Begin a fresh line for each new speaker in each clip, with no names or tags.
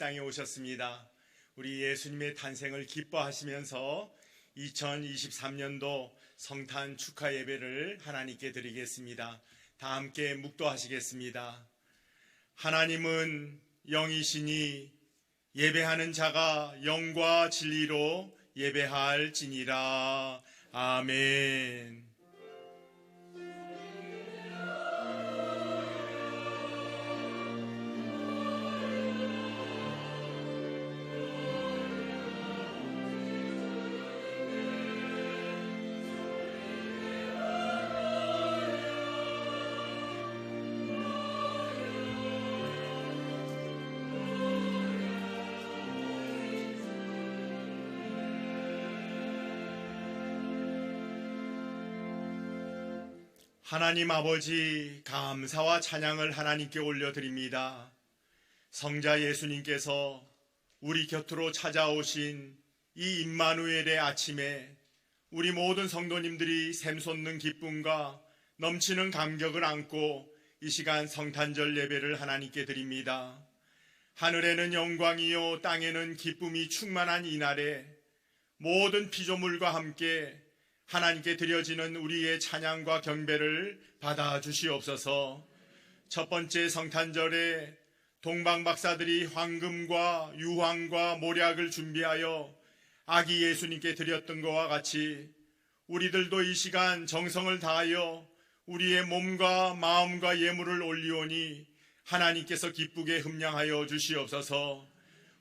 땅에 오셨습니다. 우리 예수님의 탄생을 기뻐하시면서 2023년도 성탄 축하 예배를 하나님께 드리겠습니다. 다 함께 묵도하시겠습니다. 하나님은 영이시니 예배하는 자가 영과 진리로 예배할지니라. 아멘. 하나님 아버지, 감사와 찬양을 하나님께 올려드립니다. 성자 예수님께서 우리 곁으로 찾아오신 이 임마누엘의 아침에 우리 모든 성도님들이 샘솟는 기쁨과 넘치는 감격을 안고 이 시간 성탄절 예배를 하나님께 드립니다. 하늘에는 영광이요 땅에는 기쁨이 충만한 이날에 모든 피조물과 함께 하나님께 드려지는 우리의 찬양과 경배를 받아주시옵소서. 첫 번째 성탄절에 동방박사들이 황금과 유황과 모략을 준비하여 아기 예수님께 드렸던 것과 같이 우리들도 이 시간 정성을 다하여 우리의 몸과 마음과 예물을 올리오니 하나님께서 기쁘게 흠량하여 주시옵소서.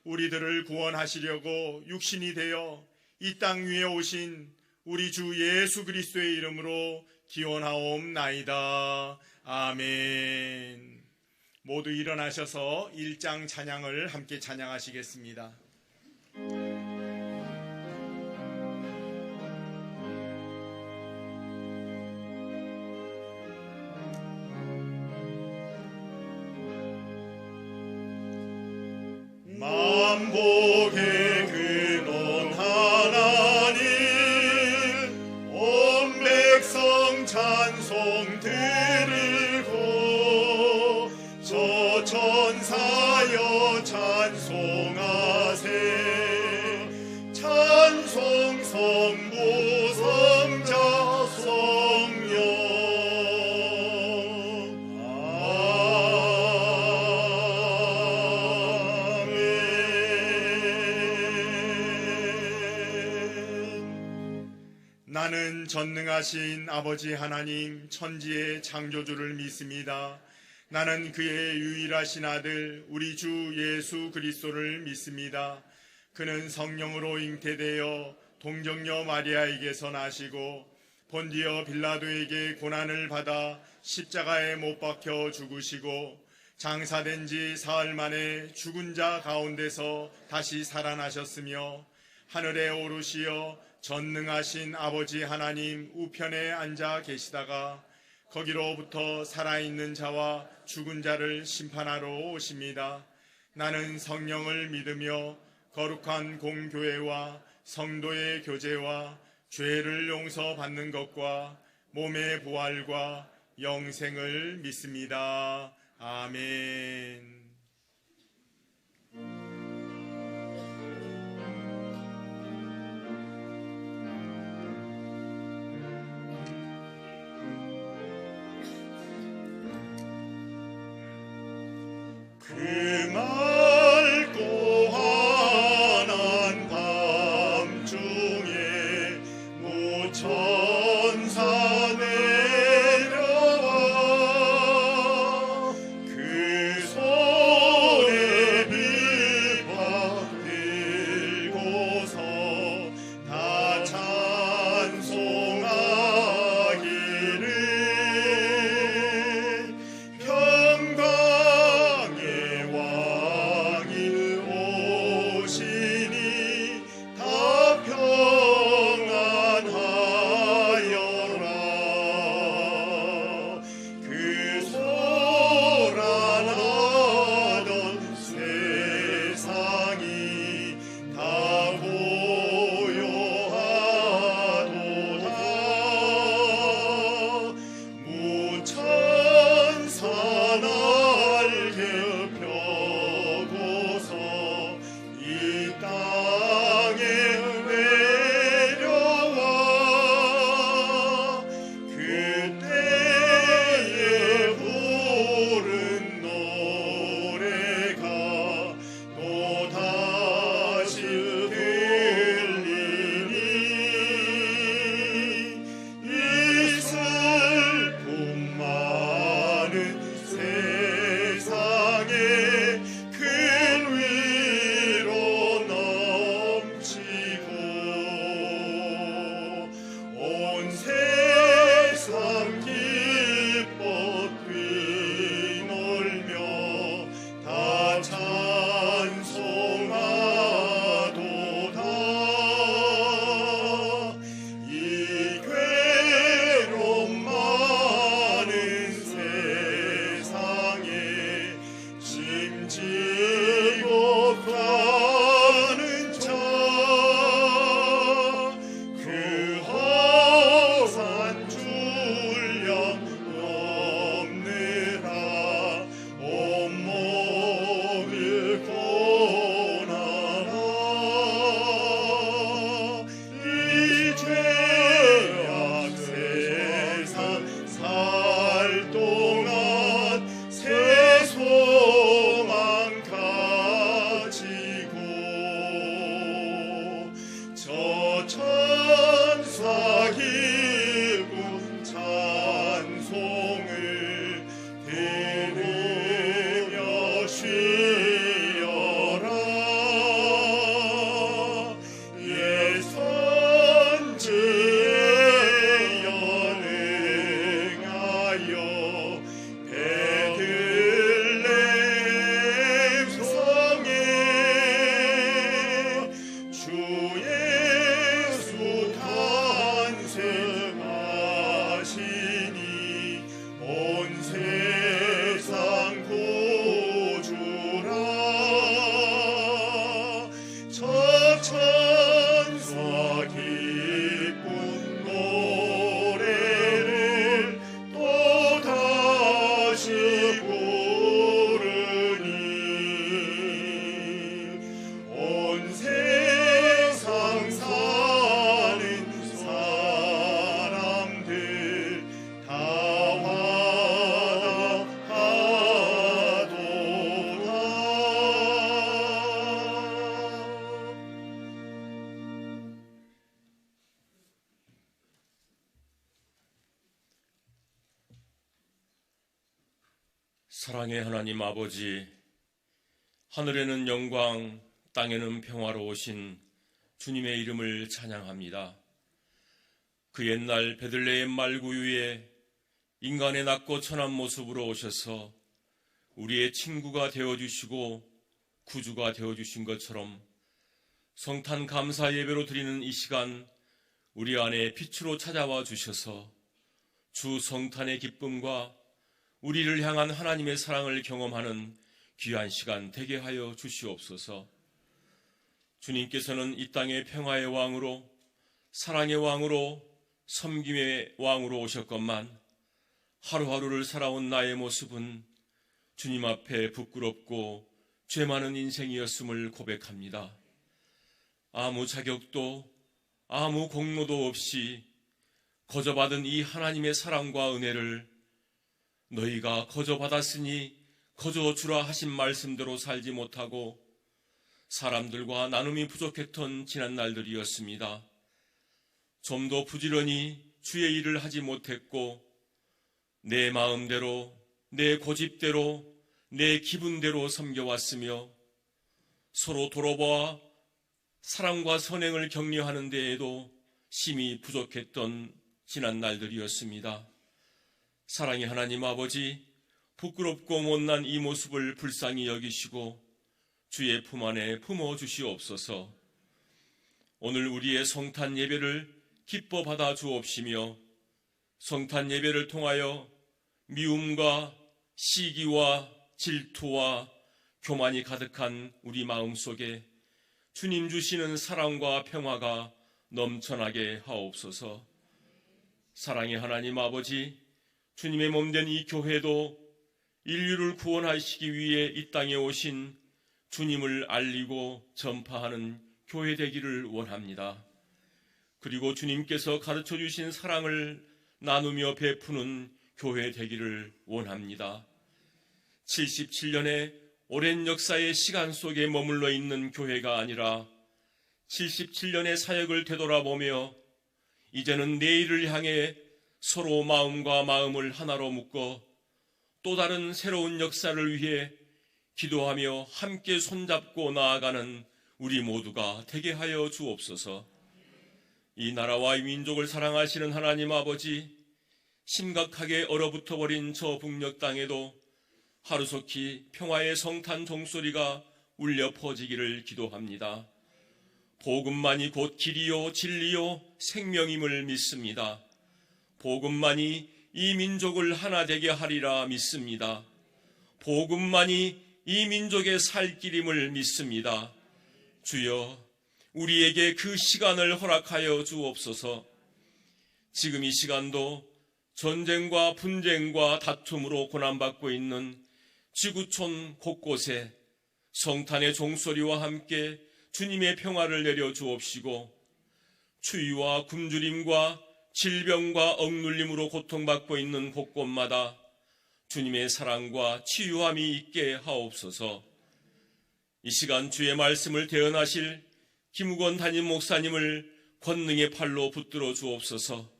우리들을 구원하시려고 육신이 되어 이 땅 위에 오신 우리 주 예수 그리스도의 이름으로 기원하옵나이다. 아멘. 모두 일어나셔서 일장 찬양을 함께 찬양하시겠습니다. 만복의 근원 하나님, 찬송 드리고 저 천사여 찬송하세. 찬송 성부 성자 성령. 아멘. 나는 전능하신 아버지 하나님 천지의 창조주를 믿습니다. 나는 그의 유일하신 아들 우리 주 예수 그리스도를 믿습니다. 그는 성령으로 잉태되어 동정녀 마리아에게서 나시고 본디어 빌라도에게 고난을 받아 십자가에 못 박혀 죽으시고 장사된 지 사흘 만에 죽은 자 가운데서 다시 살아나셨으며 하늘에 오르시어 전능하신 아버지 하나님 우편에 앉아 계시다가 거기로부터 살아있는 자와 죽은 자를 심판하러 오십니다. 나는 성령을 믿으며 거룩한 공교회와 성도의 교제와 죄를 용서받는 것과 몸의 부활과 영생을 믿습니다. 아멘. 그 맑고 환한 밤중에 무천사 내려와 그 손에 비박 들고서 다 찬송하기를 평강
사랑의 하나님 아버지, 하늘에는 영광, 땅에는 평화로우신 주님의 이름을 찬양합니다. 그 옛날 베들레헴 말구유에 인간의 낮고 천한 모습으로 오셔서 우리의 친구가 되어주시고 구주가 되어주신 것처럼 성탄 감사 예배로 드리는 이 시간 우리 안에 빛으로 찾아와 주셔서 주 성탄의 기쁨과 우리를 향한 하나님의 사랑을 경험하는 귀한 시간 되게 하여 주시옵소서. 주님께서는 이 땅의 평화의 왕으로, 사랑의 왕으로, 섬김의 왕으로 오셨건만 하루하루를 살아온 나의 모습은 주님 앞에 부끄럽고 죄 많은 인생이었음을 고백합니다. 아무 자격도 아무 공로도 없이 거저받은 이 하나님의 사랑과 은혜를 너희가 거저받았으니 거저주라 하신 말씀대로 살지 못하고 사람들과 나눔이 부족했던 지난 날들이었습니다. 좀 더 부지런히 주의 일을 하지 못했고 내 마음대로, 내 고집대로, 내 기분대로 섬겨왔으며 서로 돌아보아 사랑과 선행을 격려하는 데에도 심히 부족했던 지난 날들이었습니다. 사랑의 하나님 아버지, 부끄럽고 못난 이 모습을 불쌍히 여기시고 주의 품 안에 품어 주시옵소서. 오늘 우리의 성탄 예배를 기뻐 받아 주옵시며 성탄 예배를 통하여 미움과 시기와 질투와 교만이 가득한 우리 마음속에 주님 주시는 사랑과 평화가 넘쳐나게 하옵소서. 사랑의 하나님 아버지, 주님의 몸된 이 교회도 인류를 구원하시기 위해 이 땅에 오신 주님을 알리고 전파하는 교회 되기를 원합니다. 그리고 주님께서 가르쳐 주신 사랑을 나누며 베푸는 교회 되기를 원합니다. 77년의 오랜 역사의 시간 속에 머물러 있는 교회가 아니라 77년의 사역을 되돌아보며 이제는 내일을 향해 서로 마음과 마음을 하나로 묶어 또 다른 새로운 역사를 위해 기도하며 함께 손잡고 나아가는 우리 모두가 되게 하여 주옵소서. 이 나라와 이 민족을 사랑하시는 하나님 아버지, 심각하게 얼어붙어 버린 저 북녘 땅에도 하루속히 평화의 성탄 종소리가 울려 퍼지기를 기도합니다. 복음만이 곧 길이요 진리요 생명임을 믿습니다. 복음만이 이 민족을 하나 되게 하리라 믿습니다. 복음만이 이 민족의 살 길임을 믿습니다. 주여, 우리에게 그 시간을 허락하여 주옵소서. 지금 이 시간도 전쟁과 분쟁과 다툼으로 고난받고 있는 지구촌 곳곳에 성탄의 종소리와 함께 주님의 평화를 내려 주옵시고 추위와 굶주림과 질병과 억눌림으로 고통받고 있는 곳곳마다 주님의 사랑과 치유함이 있게 하옵소서. 이 시간 주의 말씀을 대언하실 김우건 담임 목사님을 권능의 팔로 붙들어 주옵소서.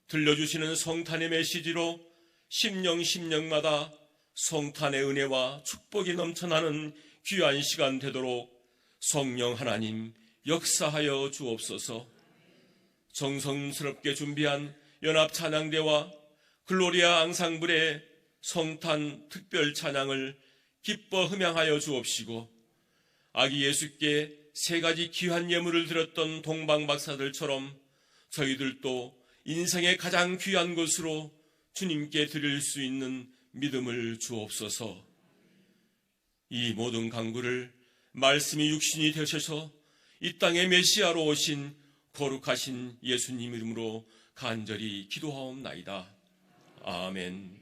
들려주시는 성탄의 메시지로 심령마다 성탄의 은혜와 축복이 넘쳐나는 귀한 시간 되도록 성령 하나님 역사하여 주옵소서. 정성스럽게 준비한 연합 찬양대와 글로리아 앙상블의 성탄 특별 찬양을 기뻐 흠양하여 주옵시고 아기 예수께 세 가지 귀한 예물을 드렸던 동방 박사들처럼 저희들도 인생의 가장 귀한 것으로 주님께 드릴 수 있는 믿음을 주옵소서. 이 모든 간구를 말씀이 육신이 되셔서 이 땅에 메시아로 오신 거룩하신 예수님 이름으로 간절히 기도하옵나이다. 아멘.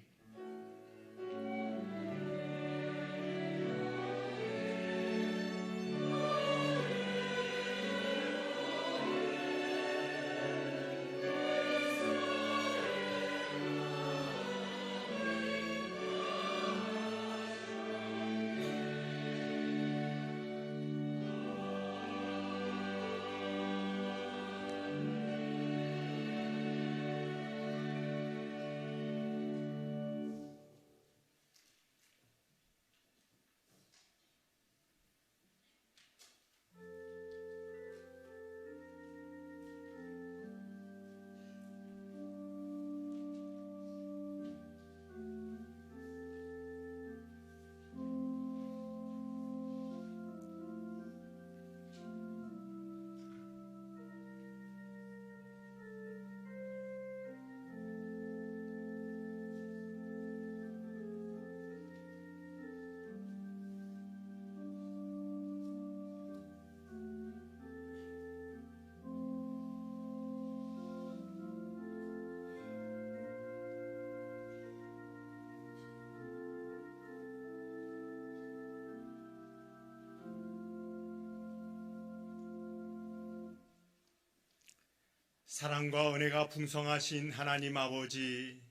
사랑과 은혜가 풍성하신 하나님 아버지,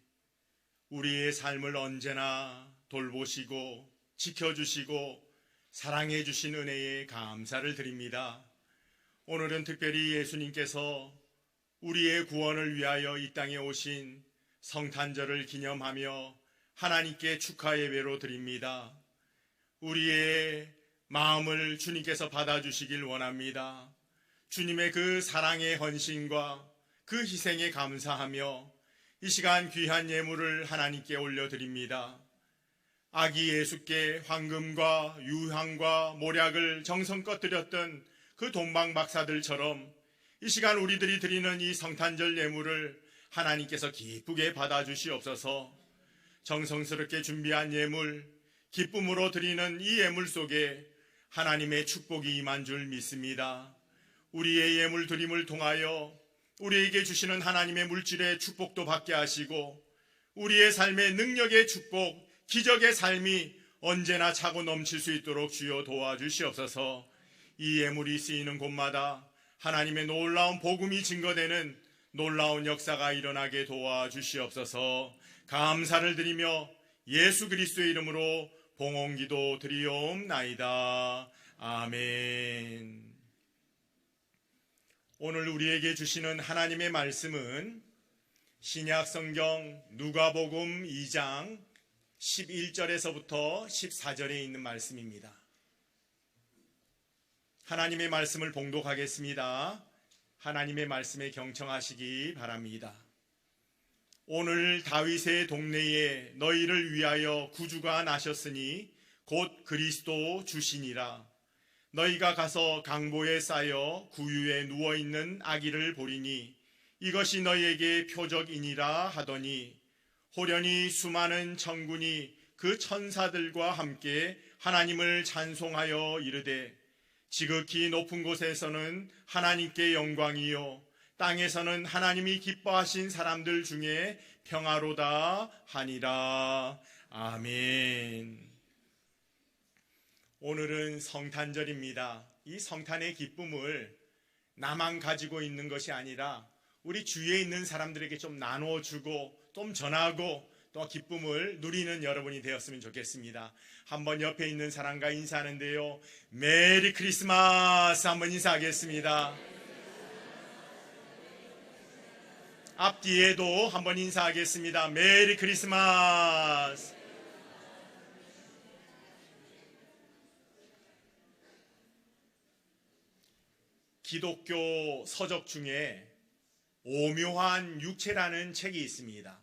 우리의 삶을 언제나 돌보시고 지켜주시고 사랑해 주신 은혜에 감사를 드립니다. 오늘은 특별히 예수님께서 우리의 구원을 위하여 이 땅에 오신 성탄절을 기념하며 하나님께 축하 예배로 드립니다. 우리의 마음을 주님께서 받아주시길 원합니다. 주님의 그 사랑의 헌신과 그 희생에 감사하며 이 시간 귀한 예물을 하나님께 올려드립니다. 아기 예수께 황금과 유향과 모략을 정성껏 드렸던 그 동방 박사들처럼 이 시간 우리들이 드리는 이 성탄절 예물을 하나님께서 기쁘게 받아주시옵소서. 정성스럽게 준비한 예물, 기쁨으로 드리는 이 예물 속에 하나님의 축복이 임한 줄 믿습니다. 우리의 예물 드림을 통하여 우리에게 주시는 하나님의 물질의 축복도 받게 하시고 우리의 삶의 능력의 축복, 기적의 삶이 언제나 차고 넘칠 수 있도록 주여 도와주시옵소서. 이 예물이 쓰이는 곳마다 하나님의 놀라운 복음이 증거되는 놀라운 역사가 일어나게 도와주시옵소서. 감사를 드리며 예수 그리스도의 이름으로 봉헌기도 드리옵나이다. 아멘. 오늘 우리에게 주시는 하나님의 말씀은 신약 성경 누가복음 2장 11절에서부터 14절에 있는 말씀입니다. 하나님의 말씀을 봉독하겠습니다. 하나님의 말씀에 경청하시기 바랍니다. 오늘 다윗의 동네에 너희를 위하여 구주가 나셨으니 곧 그리스도 주시니라. 너희가 가서 강보에 쌓여 구유에 누워있는 아기를 보리니 이것이 너희에게 표적이니라 하더니 호련히 수많은 천군이 그 천사들과 함께 하나님을 찬송하여 이르되 지극히 높은 곳에서는 하나님께 영광이요 땅에서는 하나님이 기뻐하신 사람들 중에 평화로다 하니라. 아멘. 오늘은 성탄절입니다. 이 성탄의 기쁨을 나만 가지고 있는 것이 아니라 우리 주위에 있는 사람들에게 좀 나눠주고 좀 전하고 또 기쁨을 누리는 여러분이 되었으면 좋겠습니다. 한번 옆에 있는 사람과 인사하는데요. 메리 크리스마스 한번 인사하겠습니다. 앞뒤에도 한번 인사하겠습니다. 메리 크리스마스. 기독교 서적 중에 오묘한 육체라는 책이 있습니다.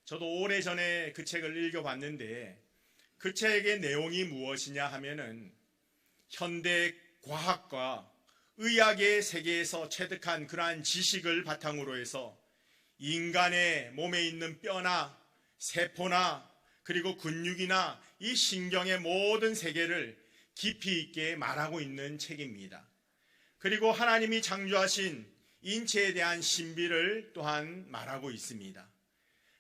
저도 오래전에 그 책을 읽어봤는데 그 책의 내용이 무엇이냐 하면은 현대 과학과 의학의 세계에서 체득한 그러한 지식을 바탕으로 해서 인간의 몸에 있는 뼈나 세포나 그리고 근육이나 이 신경의 모든 세계를 깊이 있게 말하고 있는 책입니다. 그리고 하나님이 창조하신 인체에 대한 신비를 또한 말하고 있습니다.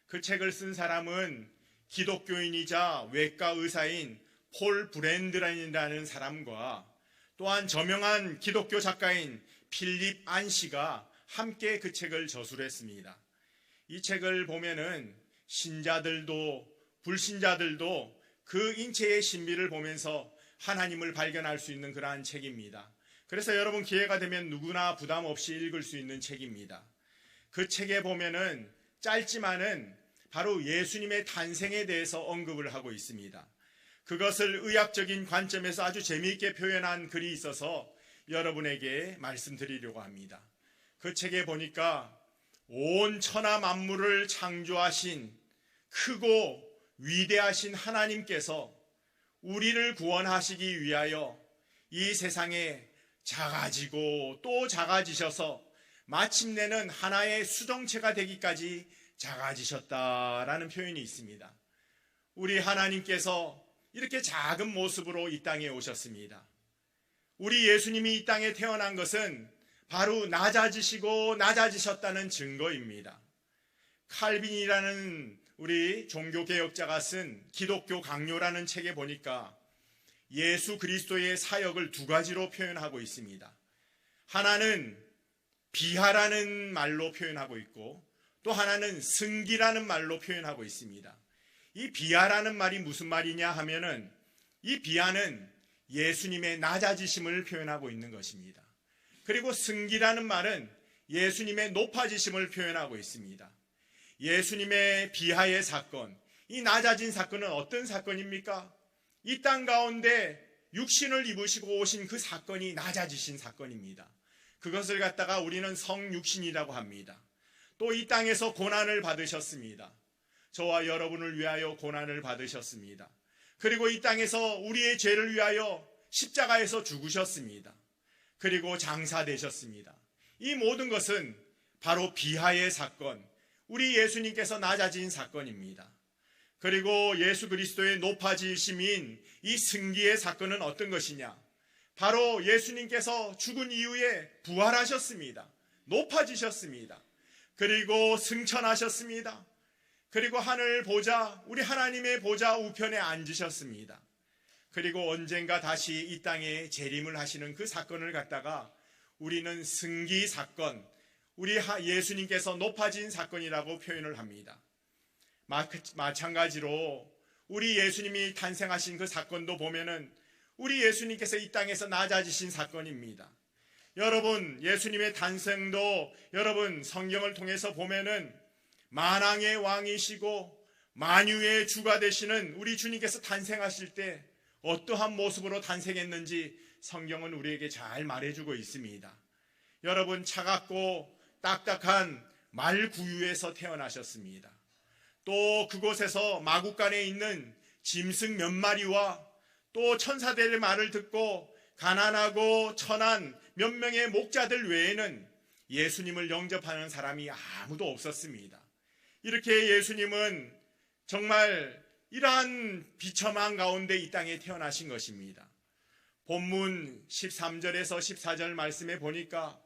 그 책을 쓴 사람은 기독교인이자 외과 의사인 폴 브랜드라는 사람과 또한 저명한 기독교 작가인 필립 안 씨가 함께 그 책을 저술했습니다. 이 책을 보면은 신자들도 불신자들도 그 인체의 신비를 보면서 하나님을 발견할 수 있는 그러한 책입니다. 그래서 여러분 기회가 되면 누구나 부담 없이 읽을 수 있는 책입니다. 그 책에 보면은 짧지만은 바로 예수님의 탄생에 대해서 언급을 하고 있습니다. 그것을 의학적인 관점에서 아주 재미있게 표현한 글이 있어서 여러분에게 말씀드리려고 합니다. 그 책에 보니까 온 천하 만물을 창조하신 크고 위대하신 하나님께서 우리를 구원하시기 위하여 이 세상에 작아지고 또 작아지셔서 마침내는 하나의 수정체가 되기까지 작아지셨다라는 표현이 있습니다. 우리 하나님께서 이렇게 작은 모습으로 이 땅에 오셨습니다. 우리 예수님이 이 땅에 태어난 것은 바로 낮아지시고 낮아지셨다는 증거입니다. 칼빈이라는 우리 종교개혁자가 쓴 기독교 강요라는 책에 보니까 예수 그리스도의 사역을 두 가지로 표현하고 있습니다. 하나는 비하라는 말로 표현하고 있고 또 하나는 승기라는 말로 표현하고 있습니다. 이 비하라는 말이 무슨 말이냐 하면은 이 비하는 예수님의 낮아지심을 표현하고 있는 것입니다. 그리고 승기라는 말은 예수님의 높아지심을 표현하고 있습니다. 예수님의 비하의 사건, 이 낮아진 사건은 어떤 사건입니까? 이 땅 가운데 육신을 입으시고 오신 그 사건이 낮아지신 사건입니다. 그것을 갖다가 우리는 성육신이라고 합니다. 또 이 땅에서 고난을 받으셨습니다. 저와 여러분을 위하여 고난을 받으셨습니다. 그리고 이 땅에서 우리의 죄를 위하여 십자가에서 죽으셨습니다. 그리고 장사되셨습니다. 이 모든 것은 바로 비하의 사건, 우리 예수님께서 낮아진 사건입니다. 그리고 예수 그리스도의 높아지심인 이 승기의 사건은 어떤 것이냐? 바로 예수님께서 죽은 이후에 부활하셨습니다. 높아지셨습니다. 그리고 승천하셨습니다. 그리고 하늘 보좌, 우리 하나님의 보좌 우편에 앉으셨습니다. 그리고 언젠가 다시 이 땅에 재림을 하시는 그 사건을 갖다가 우리는 승기 사건, 우리 예수님께서 높아진 사건이라고 표현을 합니다. 마찬가지로 우리 예수님이 탄생하신 그 사건도 보면은 우리 예수님께서 이 땅에서 낮아지신 사건입니다. 여러분, 예수님의 탄생도 여러분 성경을 통해서 보면은 만왕의 왕이시고 만유의 주가 되시는 우리 주님께서 탄생하실 때 어떠한 모습으로 탄생했는지 성경은 우리에게 잘 말해주고 있습니다. 여러분, 차갑고 딱딱한 말구유에서 태어나셨습니다. 또 그곳에서 마구간에 있는 짐승 몇 마리와 또 천사들의 말을 듣고 가난하고 천한 몇 명의 목자들 외에는 예수님을 영접하는 사람이 아무도 없었습니다. 이렇게 예수님은 정말 이러한 비참한 가운데 이 땅에 태어나신 것입니다. 본문 13절에서 14절 말씀에 보니까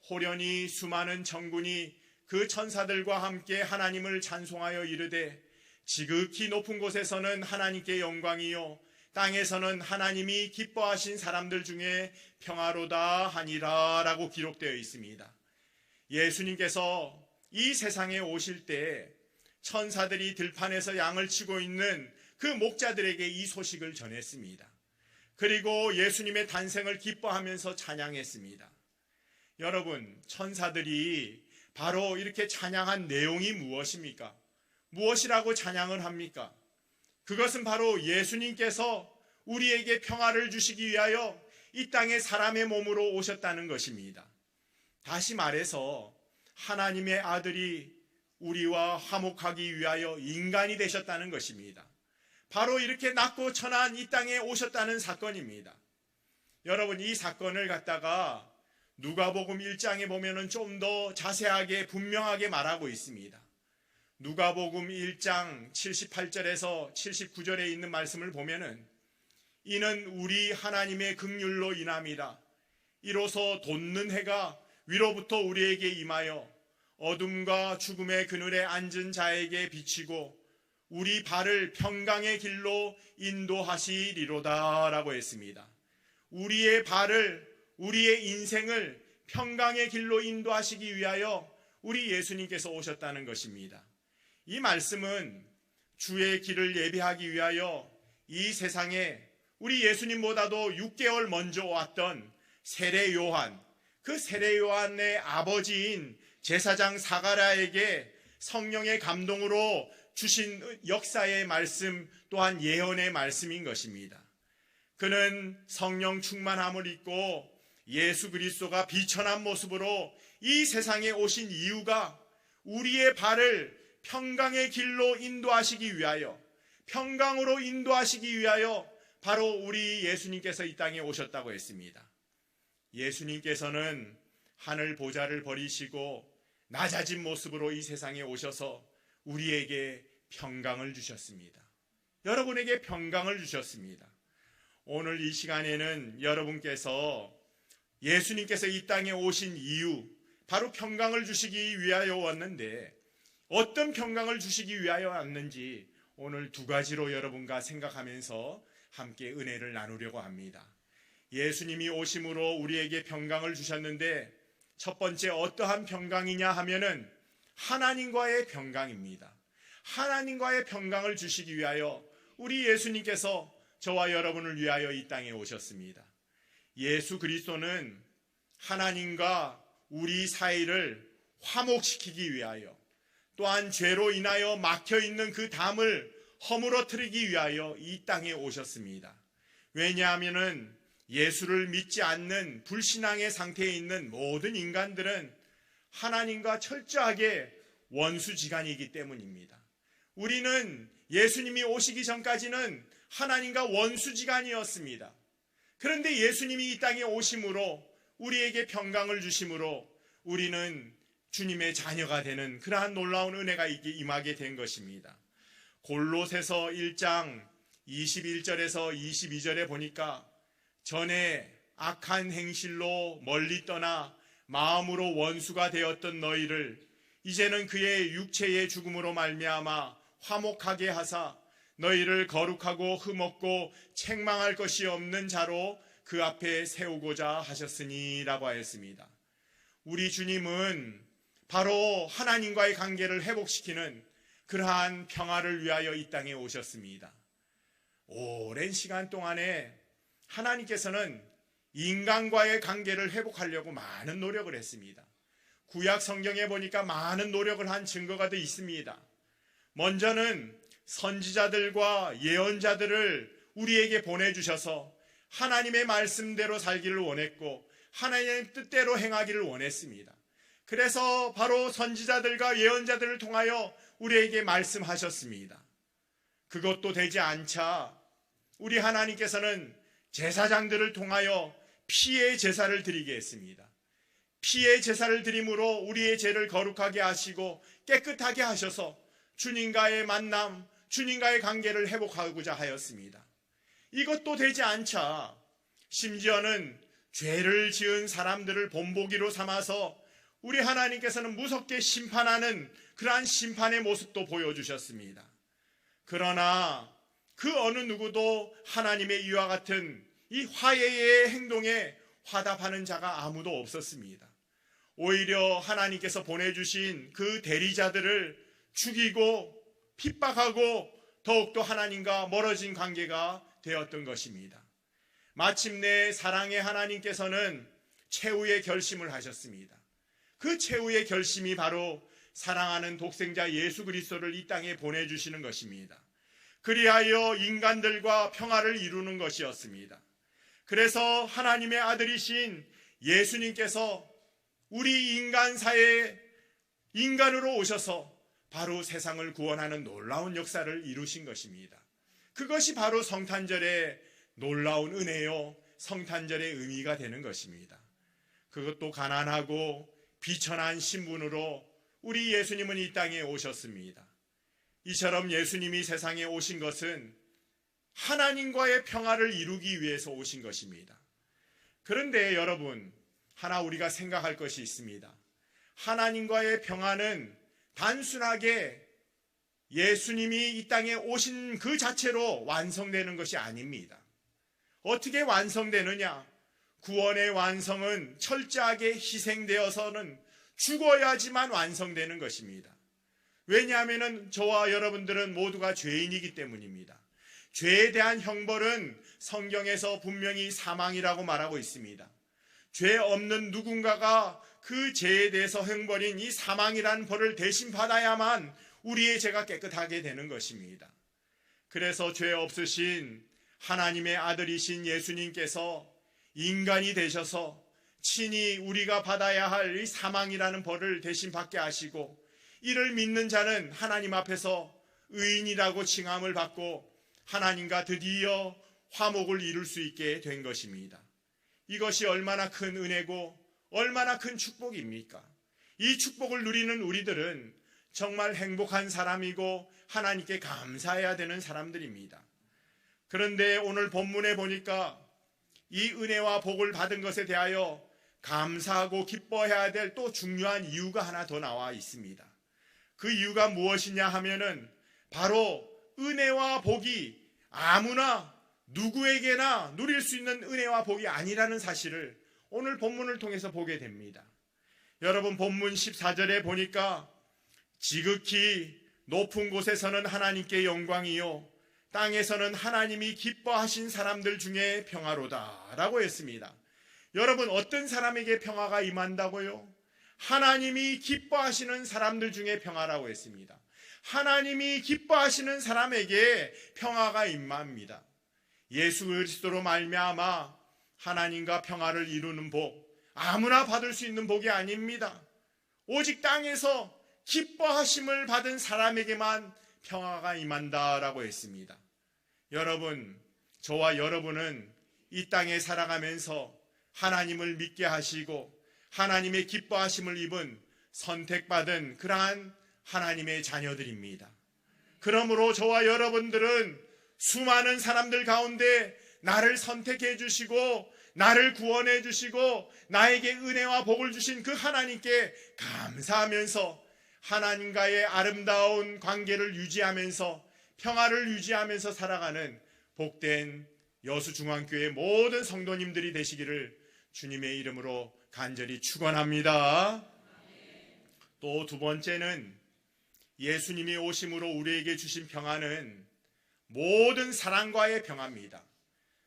호련히 수많은 천군이 그 천사들과 함께 하나님을 찬송하여 이르되 지극히 높은 곳에서는 하나님께 영광이요 땅에서는 하나님이 기뻐하신 사람들 중에 평화로다 하니라 라고 기록되어 있습니다. 예수님께서 이 세상에 오실 때 천사들이 들판에서 양을 치고 있는 그 목자들에게 이 소식을 전했습니다. 그리고 예수님의 탄생을 기뻐하면서 찬양했습니다. 여러분, 천사들이 바로 이렇게 찬양한 내용이 무엇입니까? 무엇이라고 찬양을 합니까? 그것은 바로 예수님께서 우리에게 평화를 주시기 위하여 이 땅에 사람의 몸으로 오셨다는 것입니다. 다시 말해서 하나님의 아들이 우리와 화목하기 위하여 인간이 되셨다는 것입니다. 바로 이렇게 낮고 천한 이 땅에 오셨다는 사건입니다. 여러분, 이 사건을 갖다가 누가복음 1장에 보면은 좀 더 자세하게 분명하게 말하고 있습니다. 누가복음 1장 78절에서 79절에 있는 말씀을 보면은 이는 우리 하나님의 긍휼로 인함이라. 이로써 돋는 해가 위로부터 우리에게 임하여 어둠과 죽음의 그늘에 앉은 자에게 비치고 우리 발을 평강의 길로 인도하시리로다 라고 했습니다. 우리의 발을, 우리의 인생을 평강의 길로 인도하시기 위하여 우리 예수님께서 오셨다는 것입니다. 이 말씀은 주의 길을 예비하기 위하여 이 세상에 우리 예수님보다도 6개월 먼저 왔던 세례 요한, 그 세례 요한의 아버지인 제사장 사가랴에게 성령의 감동으로 주신 역사의 말씀 또한 예언의 말씀인 것입니다. 그는 성령 충만함을 입고 예수 그리스도가 비천한 모습으로 이 세상에 오신 이유가 우리의 발을 평강의 길로 인도하시기 위하여, 평강으로 인도하시기 위하여 바로 우리 예수님께서 이 땅에 오셨다고 했습니다. 예수님께서는 하늘 보좌를 버리시고 낮아진 모습으로 이 세상에 오셔서 우리에게 평강을 주셨습니다. 여러분에게 평강을 주셨습니다. 오늘 이 시간에는 여러분께서 예수님께서 이 땅에 오신 이유, 바로 평강을 주시기 위하여 왔는데 어떤 평강을 주시기 위하여 왔는지 오늘 두 가지로 여러분과 생각하면서 함께 은혜를 나누려고 합니다. 예수님이 오심으로 우리에게 평강을 주셨는데 첫 번째 어떠한 평강이냐 하면은 하나님과의 평강입니다. 하나님과의 평강을 주시기 위하여 우리 예수님께서 저와 여러분을 위하여 이 땅에 오셨습니다. 예수 그리스도는 하나님과 우리 사이를 화목시키기 위하여, 또한 죄로 인하여 막혀있는 그 담을 허물어뜨리기 위하여 이 땅에 오셨습니다. 왜냐하면 예수를 믿지 않는 불신앙의 상태에 있는 모든 인간들은 하나님과 철저하게 원수지간이기 때문입니다. 우리는 예수님이 오시기 전까지는 하나님과 원수지간이었습니다. 그런데 예수님이 이 땅에 오심으로 우리에게 평강을 주심으로 우리는 주님의 자녀가 되는 그러한 놀라운 은혜가 임하게 된 것입니다. 골로새서 1장 21절에서 22절에 보니까 전에 악한 행실로 멀리 떠나 마음으로 원수가 되었던 너희를 이제는 그의 육체의 죽음으로 말미암아 화목하게 하사 너희를 거룩하고 흠없고 책망할 것이 없는 자로 그 앞에 세우고자 하셨으니 라고 하였습니다. 우리 주님은 바로 하나님과의 관계를 회복시키는 그러한 평화를 위하여 이 땅에 오셨습니다. 오랜 시간 동안에 하나님께서는 인간과의 관계를 회복하려고 많은 노력을 했습니다. 구약 성경에 보니까 많은 노력을 한 증거가 더 있습니다. 먼저는 선지자들과 예언자들을 우리에게 보내주셔서 하나님의 말씀대로 살기를 원했고 하나님의 뜻대로 행하기를 원했습니다. 그래서 바로 선지자들과 예언자들을 통하여 우리에게 말씀하셨습니다. 그것도 되지 않자 우리 하나님께서는 제사장들을 통하여 피의 제사를 드리게 했습니다. 피의 제사를 드림으로 우리의 죄를 거룩하게 하시고 깨끗하게 하셔서 주님과의 만남, 주님과의 관계를 회복하고자 하였습니다. 이것도 되지 않자 심지어는 죄를 지은 사람들을 본보기로 삼아서 우리 하나님께서는 무섭게 심판하는 그러한 심판의 모습도 보여주셨습니다. 그러나 그 어느 누구도 하나님의 이와 같은 이 화해의 행동에 화답하는 자가 아무도 없었습니다. 오히려 하나님께서 보내주신 그 대리자들을 죽이고 핍박하고 더욱더 하나님과 멀어진 관계가 되었던 것입니다. 마침내 사랑의 하나님께서는 최후의 결심을 하셨습니다. 그 최후의 결심이 바로 사랑하는 독생자 예수 그리스도를 이 땅에 보내주시는 것입니다. 그리하여 인간들과 평화를 이루는 것이었습니다. 그래서 하나님의 아들이신 예수님께서 우리 인간사에 인간으로 오셔서 바로 세상을 구원하는 놀라운 역사를 이루신 것입니다. 그것이 바로 성탄절의 놀라운 은혜요, 성탄절의 의미가 되는 것입니다. 그것도 가난하고 비천한 신분으로 우리 예수님은 이 땅에 오셨습니다. 이처럼 예수님이 세상에 오신 것은 하나님과의 평화를 이루기 위해서 오신 것입니다. 그런데 여러분, 하나 우리가 생각할 것이 있습니다. 하나님과의 평화는 단순하게 예수님이 이 땅에 오신 그 자체로 완성되는 것이 아닙니다. 어떻게 완성되느냐? 구원의 완성은 철저하게 희생되어서는 죽어야지만 완성되는 것입니다. 왜냐하면 저와 여러분들은 모두가 죄인이기 때문입니다. 죄에 대한 형벌은 성경에서 분명히 사망이라고 말하고 있습니다. 죄 없는 누군가가 그 죄에 대해서 형벌인 이 사망이라는 벌을 대신 받아야만 우리의 죄가 깨끗하게 되는 것입니다. 그래서 죄 없으신 하나님의 아들이신 예수님께서 인간이 되셔서 친히 우리가 받아야 할 이 사망이라는 벌을 대신 받게 하시고 이를 믿는 자는 하나님 앞에서 의인이라고 칭함을 받고 하나님과 드디어 화목을 이룰 수 있게 된 것입니다. 이것이 얼마나 큰 은혜고 얼마나 큰 축복입니까? 이 축복을 누리는 우리들은 정말 행복한 사람이고 하나님께 감사해야 되는 사람들입니다. 그런데 오늘 본문에 보니까 이 은혜와 복을 받은 것에 대하여 감사하고 기뻐해야 될 또 중요한 이유가 하나 더 나와 있습니다. 그 이유가 무엇이냐 하면은 바로 은혜와 복이 아무나 누구에게나 누릴 수 있는 은혜와 복이 아니라는 사실을 오늘 본문을 통해서 보게 됩니다. 여러분 본문 14절에 보니까 지극히 높은 곳에서는 하나님께 영광이요 땅에서는 하나님이 기뻐하신 사람들 중에 평화로다 라고 했습니다. 여러분 어떤 사람에게 평화가 임한다고요? 하나님이 기뻐하시는 사람들 중에 평화라고 했습니다. 하나님이 기뻐하시는 사람에게 평화가 임합니다. 예수 그리스도로 말미암아 하나님과 평화를 이루는 복, 아무나 받을 수 있는 복이 아닙니다. 오직 땅에서 기뻐하심을 받은 사람에게만 평화가 임한다라고 했습니다. 여러분, 저와 여러분은 이 땅에 살아가면서 하나님을 믿게 하시고 하나님의 기뻐하심을 입은 선택받은 그러한 하나님의 자녀들입니다. 그러므로 저와 여러분들은 수많은 사람들 가운데 나를 선택해 주시고 나를 구원해 주시고 나에게 은혜와 복을 주신 그 하나님께 감사하면서 하나님과의 아름다운 관계를 유지하면서 평화를 유지하면서 살아가는 복된 여수중앙교회 모든 성도님들이 되시기를 주님의 이름으로 간절히 축원합니다. 또 두 번째는 예수님이 오심으로 우리에게 주신 평화는 모든 사람과의 평화입니다.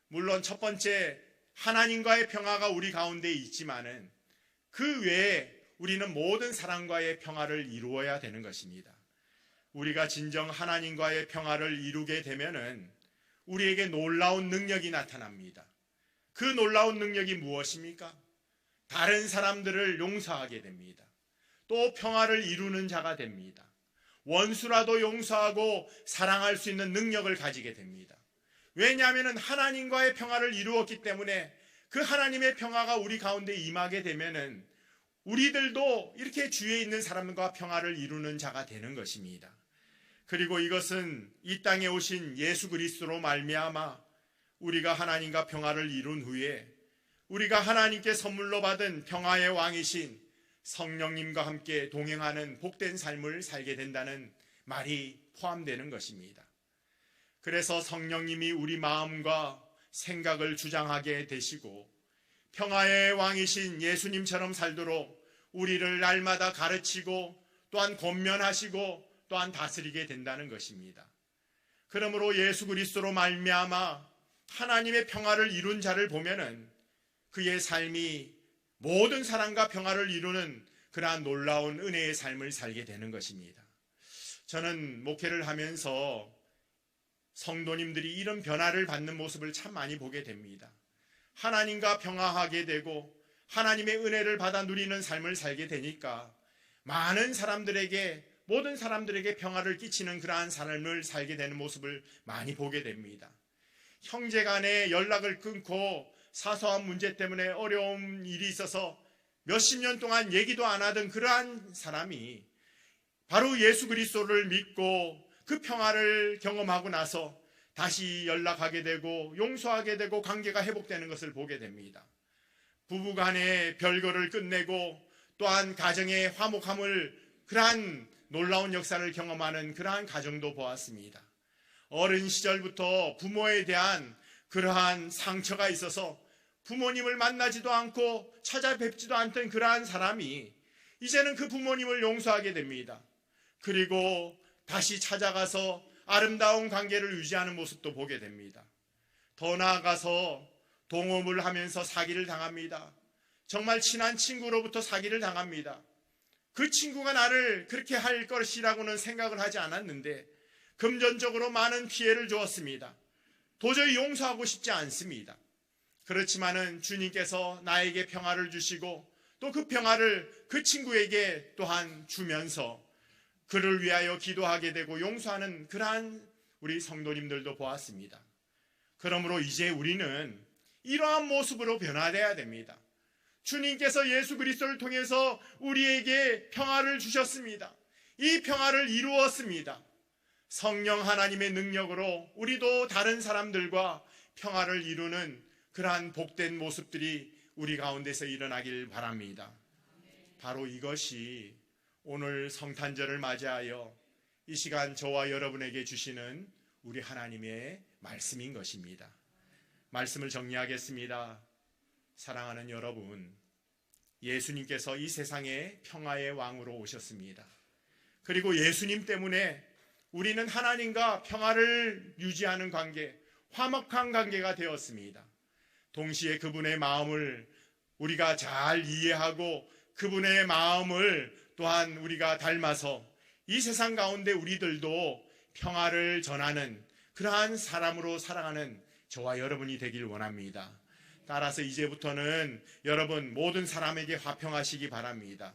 물론 첫 번째 하나님과의 평화가 우리 가운데 있지만은 그 외에 우리는 모든 사람과의 평화를 이루어야 되는 것입니다. 우리가 진정 하나님과의 평화를 이루게 되면은 우리에게 놀라운 능력이 나타납니다. 그 놀라운 능력이 무엇입니까? 다른 사람들을 용서하게 됩니다. 또 평화를 이루는 자가 됩니다. 원수라도 용서하고 사랑할 수 있는 능력을 가지게 됩니다. 왜냐하면 하나님과의 평화를 이루었기 때문에 그 하나님의 평화가 우리 가운데 임하게 되면은 우리들도 이렇게 주위에 있는 사람과 평화를 이루는 자가 되는 것입니다. 그리고 이것은 이 땅에 오신 예수 그리스도로 말미암아 우리가 하나님과 평화를 이룬 후에 우리가 하나님께 선물로 받은 평화의 왕이신 성령님과 함께 동행하는 복된 삶을 살게 된다는 말이 포함되는 것입니다. 그래서 성령님이 우리 마음과 생각을 주장하게 되시고 평화의 왕이신 예수님처럼 살도록 우리를 날마다 가르치고 또한 권면하시고 또한 다스리게 된다는 것입니다. 그러므로 예수 그리스도로 말미암아 하나님의 평화를 이룬 자를 보면은 그의 삶이 모든 사람과 평화를 이루는 그러한 놀라운 은혜의 삶을 살게 되는 것입니다. 저는 목회를 하면서 성도님들이 이런 변화를 받는 모습을 참 많이 보게 됩니다. 하나님과 평화하게 되고 하나님의 은혜를 받아 누리는 삶을 살게 되니까 많은 사람들에게 모든 사람들에게 평화를 끼치는 그러한 삶을 살게 되는 모습을 많이 보게 됩니다. 형제 간에 연락을 끊고 사소한 문제 때문에 어려운 일이 있어서 몇십 년 동안 얘기도 안 하던 그러한 사람이 바로 예수 그리스도를 믿고 그 평화를 경험하고 나서 다시 연락하게 되고 용서하게 되고 관계가 회복되는 것을 보게 됩니다. 부부간의 별거를 끝내고 또한 가정의 화목함을 그러한 놀라운 역사를 경험하는 그러한 가정도 보았습니다. 어린 시절부터 부모에 대한 그러한 상처가 있어서 부모님을 만나지도 않고 찾아뵙지도 않던 그러한 사람이 이제는 그 부모님을 용서하게 됩니다. 그리고 다시 찾아가서 아름다운 관계를 유지하는 모습도 보게 됩니다. 더 나아가서 동업을 하면서 사기를 당합니다. 정말 친한 친구로부터 사기를 당합니다. 그 친구가 나를 그렇게 할 것이라고는 생각을 하지 않았는데 금전적으로 많은 피해를 주었습니다. 도저히 용서하고 싶지 않습니다. 그렇지만은 주님께서 나에게 평화를 주시고 또 그 평화를 그 친구에게 또한 주면서 그를 위하여 기도하게 되고 용서하는 그러한 우리 성도님들도 보았습니다. 그러므로 이제 우리는 이러한 모습으로 변화되어야 됩니다. 주님께서 예수 그리스도를 통해서 우리에게 평화를 주셨습니다. 이 평화를 이루었습니다. 성령 하나님의 능력으로 우리도 다른 사람들과 평화를 이루는 그러한 복된 모습들이 우리 가운데서 일어나길 바랍니다. 바로 이것이 오늘 성탄절을 맞이하여 이 시간 저와 여러분에게 주시는 우리 하나님의 말씀인 것입니다. 말씀을 정리하겠습니다. 사랑하는 여러분, 예수님께서 이 세상에 평화의 왕으로 오셨습니다. 그리고 예수님 때문에 우리는 하나님과 평화를 유지하는 관계, 화목한 관계가 되었습니다. 동시에 그분의 마음을 우리가 잘 이해하고 그분의 마음을 또한 우리가 닮아서 이 세상 가운데 우리들도 평화를 전하는 그러한 사람으로 살아가는 저와 여러분이 되길 원합니다. 따라서 이제부터는 여러분 모든 사람에게 화평하시기 바랍니다.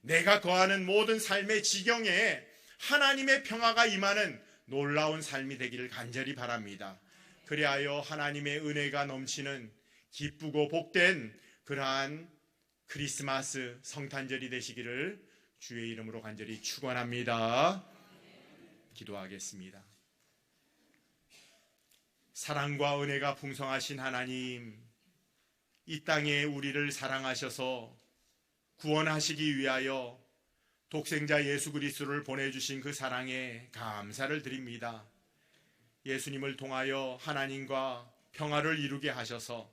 내가 거하는 모든 삶의 지경에 하나님의 평화가 임하는 놀라운 삶이 되기를 간절히 바랍니다. 그리하여 하나님의 은혜가 넘치는 기쁘고 복된 그러한 크리스마스 성탄절이 되시기를 주의 이름으로 간절히 축원합니다. 기도하겠습니다. 사랑과 은혜가 풍성하신 하나님, 이 땅에 우리를 사랑하셔서 구원하시기 위하여 독생자 예수 그리스도를 보내주신 그 사랑에 감사를 드립니다. 예수님을 통하여 하나님과 평화를 이루게 하셔서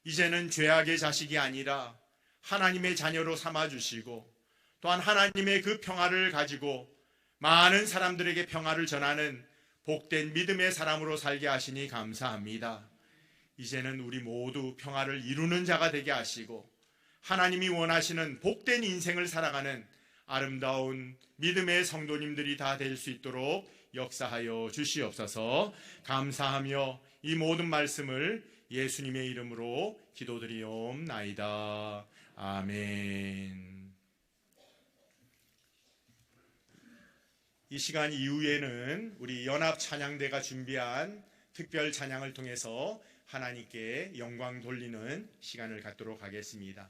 이제는 죄악의 자식이 아니라 하나님의 자녀로 삼아주시고 또한 하나님의 그 평화를 가지고 많은 사람들에게 평화를 전하는 복된 믿음의 사람으로 살게 하시니 감사합니다. 이제는 우리 모두 평화를 이루는 자가 되게 하시고 하나님이 원하시는 복된 인생을 살아가는 아름다운 믿음의 성도님들이 다 될 수 있도록 역사하여 주시옵소서. 감사하며 이 모든 말씀을 예수님의 이름으로 기도드리옵나이다. 아멘. 이 시간 이후에는 우리 연합 찬양대가 준비한 특별 찬양을 통해서 하나님께 영광 돌리는 시간을 갖도록 하겠습니다.